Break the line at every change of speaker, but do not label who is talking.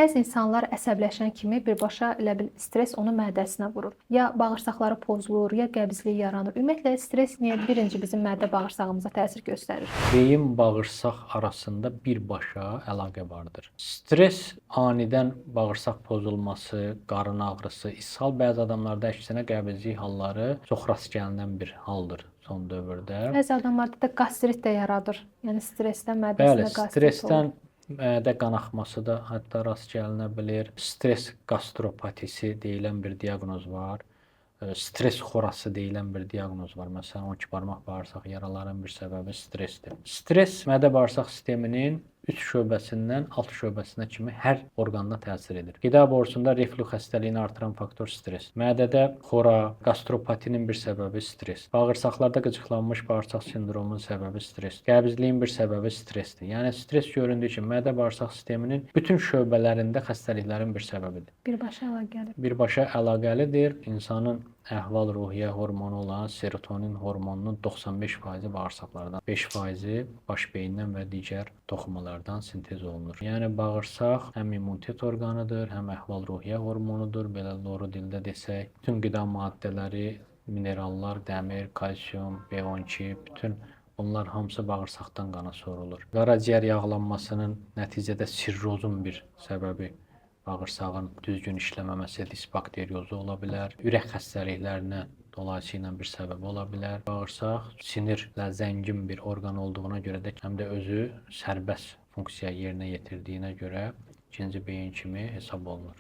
Bəzi insanlar əsəbləşən kimi birbaşa elə bil stres onun mədəsinə vurur. Ya bağırsaqları pozulur, ya qəbzlik yaranır. Ümumiyyətlə stres niyə birinci bizim mədə bağırsağımıza təsir göstərir?
Beyin bağırsaq arasında birbaşa əlaqə vardır. Stres anidən bağırsaq pozulması, qarın ağrısı, ishal bəzi adamlarda əksinə qəbzlik halları çox rast gəlinən bir haldır son dövrdə.
Bəzi adamlarda da qastrit də yaradır. Yəni stressdən
Bəli,
mədəsində qastrit olur.
stressdən mədə qanaxması da hətta rast gəlinə bilir. Stres qastropatisi deyilən bir diaqnoz var. Stres xorası deyilən bir diaqnoz var. Məsələn, 12 barmaq bağırsaq yaralarının bir səbəbi stressdir. Stres mədə-bağırsaq sisteminin 3 şöbəsindən 6 şöbəsinə kimi hər orqanına təsir edir. Qida borusunda reflux xəstəliyini artıran faktor stres. Mədədə xora, qastropatinin bir səbəbi stres. Bağırsaqlarda qıcıqlanmış bağırsaq sindromunun səbəbi stres. Qəbzliyin bir səbəbi stresdir. Yəni stres göründüyü ki, mədə-bağırsaq sisteminin bütün şöbələrində xəstəliklərin bir səbəbidir.
Birbaşa əlaqəli.
Birbaşa əlaqəlidir. İnsanın əhval-ruhiyyə hormonu olan serotonin hormonunun 95% bağırsaqlardan, 5% baş beyindən və digər toxumalardan sintez olunur. Yəni bağırsaq həm immunitet orqanıdır, həm əhval-ruhiyyə hormonudur. Belə doğru dildə desək, bütün qida maddələri, minerallar, dəmir, kalsium, B12, bütün bunlar hamısı bağırsaqdan qana sorulur. Qaraciyər yağlanmasının nəticədə sirrozun bir səbəbi bağırsağın düzgün işləməməsi, disbakteriozu ola bilər. Ürək xəstəliklərinə dolayısıyla bir səbəb ola bilər. Bağırsaq sinirlə zəngin bir orqan olduğuna görə də həm də özü sərbəst funksiya yerinə yetirdiyinə görə ikinci beyin kimi hesab olunur.